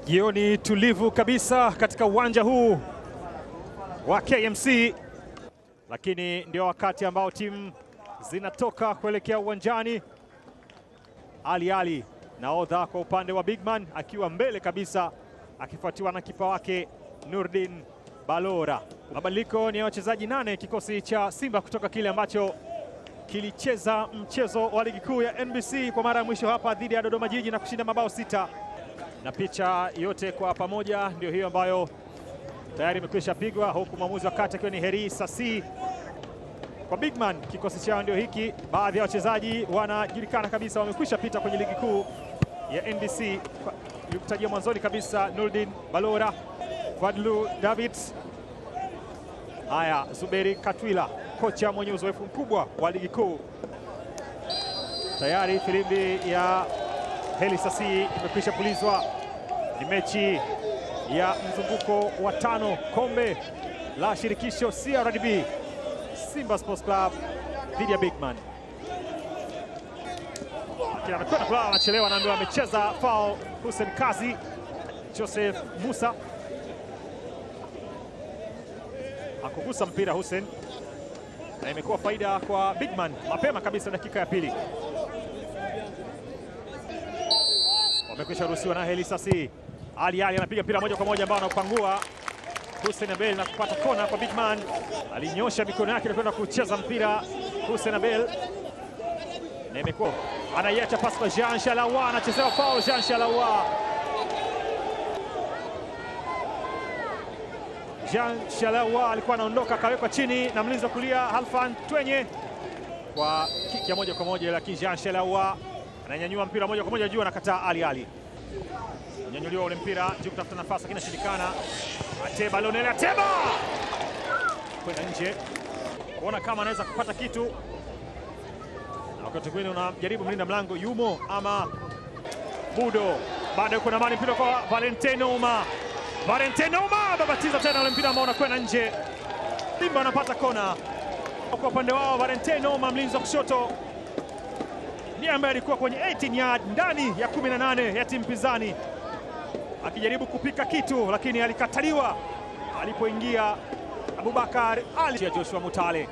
Jioni tulivu kabisa katika uwanja huu wa KMC, lakini ndio wakati ambao timu zinatoka kuelekea uwanjani. Ali nahodha kwa upande wa Bigman akiwa mbele kabisa, akifuatiwa na kipa wake Nurdin Balora. Mabadiliko ni ya wachezaji 8 kikosi cha Simba kutoka kile ambacho kilicheza mchezo wa ligi kuu ya NBC kwa mara ya mwisho hapa dhidi ya Dodoma Jiji na kushinda mabao 6. Na picha yote kwa pamoja ndio hiyo ambayo tayari imekwisha pigwa, huku mwamuzi wa kati akiwa ni Heri Sasi. Kwa Bigman kikosi chao ndio hiki. Baadhi ya wachezaji wanajulikana kabisa, wamekwisha pita kwenye ligi kuu ya NBC. Nilikutajia mwanzoni kabisa Nurdin Balora, Fadlu David, haya Zuberi Katwila, kocha mwenye uzoefu mkubwa wa ligi kuu. Tayari filimbi ya Heri Sasi imekwisha pulizwa. Ni mechi ya mzunguko wa 5 kombe la shirikisho CRDB, Simba Sports Club dhidi ya Bigman. Kila anakwenda kulala, anachelewa na ndio amecheza foul. Hussein Kazi, Joseph Musa akugusa mpira Hussein, na imekuwa faida kwa Bigman mapema kabisa dakika ya pili. Wamekwisha ruhusiwa na Heri Sasi. Ali anapiga mpira moja kwa moja ambao anaupangua Hussein Abel na kupata kona kwa Bigman. Alinyosha mikono yake na kwenda kucheza mpira Hussein Abel, na imekuwa anaiacha pasi kwa Jean Shalawa, anachezewa foul. Jean Shalawa alikuwa anaondoka, akawekwa chini na mlinzi wa kulia Halfan Twenye kwa kiki ya moja kwa moja, lakini Jean Shalawa ananyanyua mpira moja kwa moja juu, anakataa. Ali nyanyuliwa ule mpira juu kutafuta nafasi, lakini inashindikana. Ateba Lionel Ateba kwenda nje, kuona kama anaweza kupata kitu, na wakati mwingine unajaribu mlinda mlango yumo ama Budo. Bado yuko na mali, mpira kwa Valentino Uma. Babatiza tena ule mpira ambao unakwenda nje. Simba anapata kona kwa upande wao. Valentino Uma, mlinzi wa kushoto, ndiye ambaye alikuwa kwenye 18 yard ndani ya 18 ya timu pinzani, akijaribu kupika kitu, lakini alikataliwa alipoingia Abubakar Ali. Joshua Mutale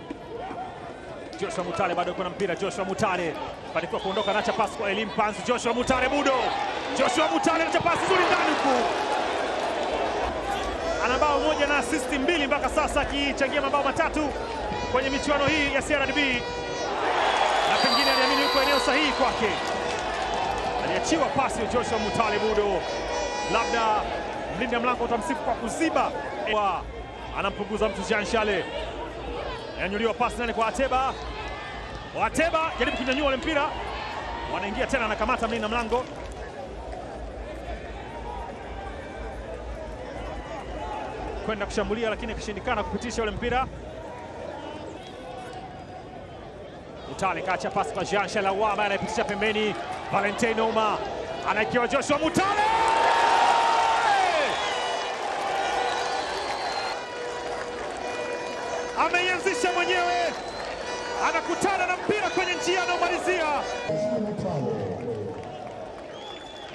bado yuko na mpira. Joshua Mutale fanikiwa kuondoka, na pasi kwa Elim Panzu. Joshua Mutale Budo. Joshua Mutale na pasi nzuri ndani huku, ana bao moja na assist 2 mpaka sasa, akichangia mabao 3 kwenye michuano hii ya CRDB, na pengine aliamini yuko eneo sahihi kwake. Aliachiwa pasi ya Joshua Mutale Budo, labda mlinda mlango utamsifu kwa kuziba. Anampunguza mtu Jean Shale, yanyuliwa pasi nani kwa Ateba. Ateba jaribu kunyanyua ule mpira, wanaingia tena, anakamata mlinda mlango. Kwenda kushambulia, lakini akishindikana kupitisha ule mpira. Mutale kacha pasi kwa Jean Shalawa ambaye anaipitisha pembeni. Valentino Uma anaikiwa Joshua Mutale, ameianzisha mwenyewe, anakutana na mpira kwenye njia anaomalizia.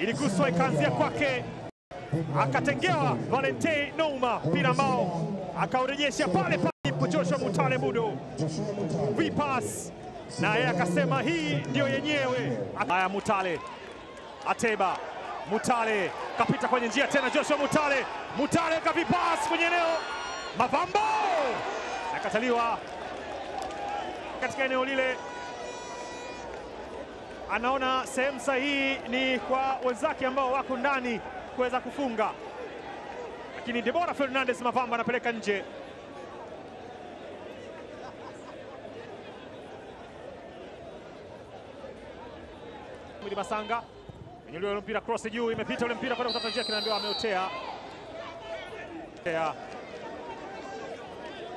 Iliguswa ikaanzia kwake, akatengewa Valentino Uma, mpira ambao akaurejesha pale pale Joshua Mutale Budo. V-pass, na yeye akasema hii ndio yenyewe. Haya, Mutale, Ateba, Mutale kapita kwenye njia tena. Joshua Mutale kavipas kwenye eneo Mavambo, nakataliwa katika eneo lile. Anaona sehemu sahihi ni kwa wenzake ambao wako ndani kuweza kufunga, lakini Deborah Fernandez Mavambo anapeleka nje. Mwili Masanga nyanyuliwa ule mpira, cross juu, imepita ule mpira kwenda kutafuta njia, kinaambiwa ameotea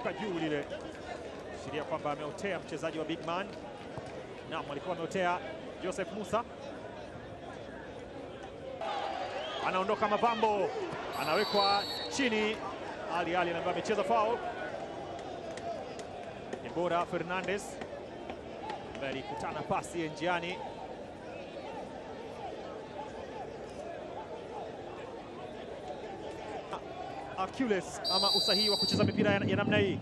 kwa juu lile, shiria kwamba ameotea mchezaji wa Bigman. Naam, alikuwa ameotea Joseph Musa. Anaondoka Mavambo, anawekwa chini. Ali anaambiwa amecheza foul. Deborah Fernandez ambaye alikutana pasi ya njiani. accuracy ama usahihi wa kucheza mipira ya namna hii.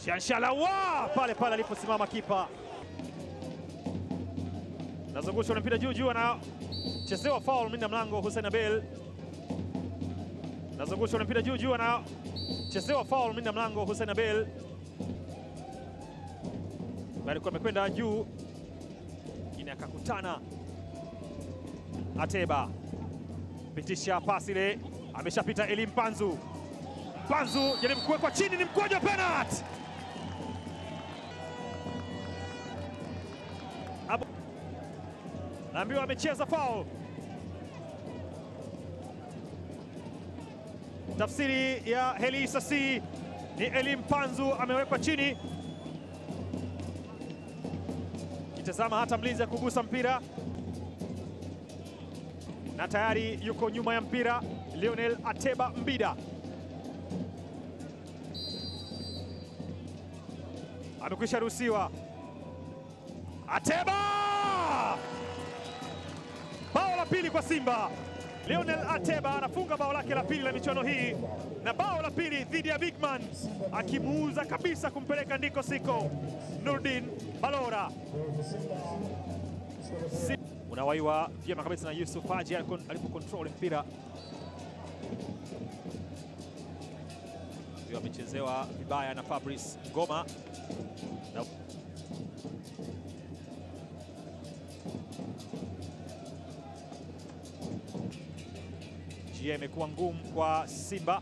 Shanshala pale pale aliposimama kipa. Nazungushwa na mpira juu, anachezewa foul mlinda mlango Hussein Abel. Nazungushwa na mpira juu, anachezewa foul mlinda mlango Hussein Abel. Alikuwa amekwenda juu, lakini akakutana Ateba. Pitisha pasi ile, ameshapita Eli Mpanzu. Mpanzu jaribu kuwekwa chini, ni mkwaju wa penalty. Naambiwa amecheza foul. Tafsiri ya Heli Sasi ni Eli Mpanzu amewekwa chini. Kitazama hata mlinzi kugusa mpira, na tayari yuko nyuma ya mpira Lionel Ateba Mbida. Amekwisha ruhusiwa. Ateba! Bao la pili kwa Simba. Lionel Ateba anafunga bao lake la pili la michuano hii, na bao la pili dhidi ya Bigman, akimuuza kabisa kumpeleka ndiko siko Nurdin Balora. Unawaiwa vyema kabisa na Yusuf Haji alipokontrol mpira. Ndio amechezewa vibaya na Fabrice Ngoma. Njia imekuwa ngumu kwa Simba.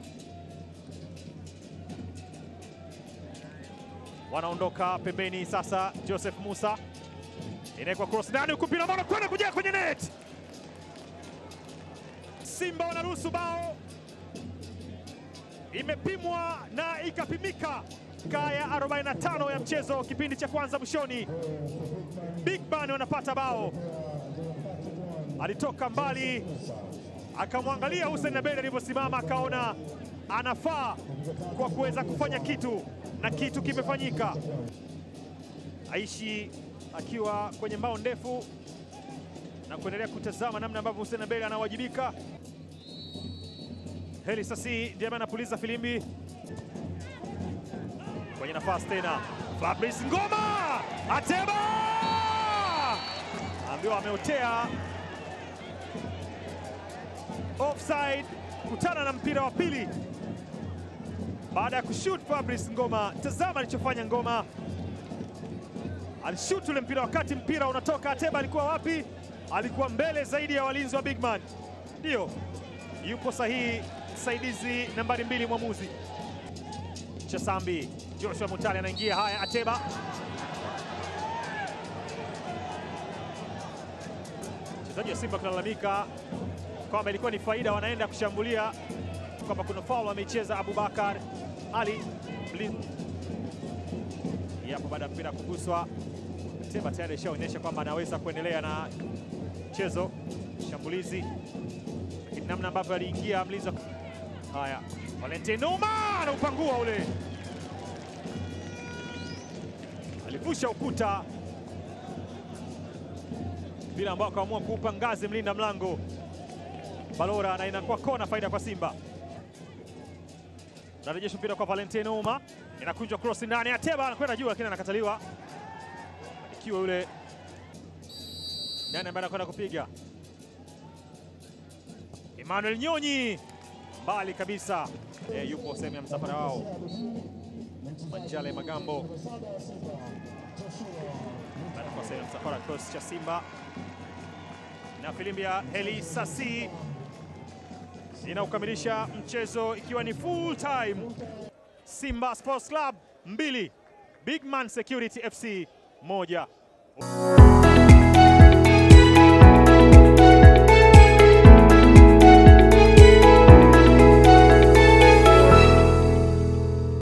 Wanaondoka pembeni sasa. Joseph Musa inawekwa cross ndani, huku mpira mbona kwenda kuja kwenye net. Simba wanaruhusu bao, imepimwa na ikapimika. Kaya 45 ya mchezo, kipindi cha kwanza mwishoni, Bigman wanapata bao. Alitoka mbali, akamwangalia Hussein Abel alivyosimama, akaona anafaa kwa kuweza kufanya kitu, na kitu kimefanyika. Aishi akiwa kwenye mbao ndefu na kuendelea kutazama namna ambavyo Hussein Abel anawajibika. Heli Sasi ndiye anapuliza filimbi kwenye nafasi tena. Fabrice Ngoma! Ateba! Ambiwa ameotea offside, kutana na mpira wa pili baada ya kushoot Fabrice Ngoma. Tazama alichofanya Ngoma, alishoot ule mpira wakati mpira unatoka. Ateba alikuwa wapi? Alikuwa mbele zaidi ya walinzi wa Bigman. Ndio yupo sahihi msaidizi nambari 2 mwamuzi Chasambi. Joshua Mutale anaingia. Haya, Ateba mchezaji wa Simba kulalamika kwamba ilikuwa ni faida, wanaenda kushambulia, kwamba kuna foul ameicheza Abubakar Ali yapo baada ya mpira kuguswa. Ateba tayari alishaonyesha kwamba anaweza kuendelea na mchezo shambulizi, lakini namna ambavyo aliingia mlinzi. Haya, Valentino na upangua ule, alivusha ukuta bila ambao akaamua kuupa ngazi mlinda mlango Balora, na inakuwa kona, faida kwa Simba. Narejesha mpira kwa Valentino Uma, inakunjwa cross ndani. Ateba anakwenda juu, lakini anakataliwa. Ikiwa yule nani ambaye anakwenda kupiga, Emmanuel Nyonyi mbali kabisa. Yupo sehemu ya msafara wao Manjale Magambo, anakuwa sehemu ya msafara kikosi cha Simba, na filimbi ya Heli Sasi inaukamilisha mchezo ikiwa ni full time. Simba Sports Club 2, Bigman Security FC 1.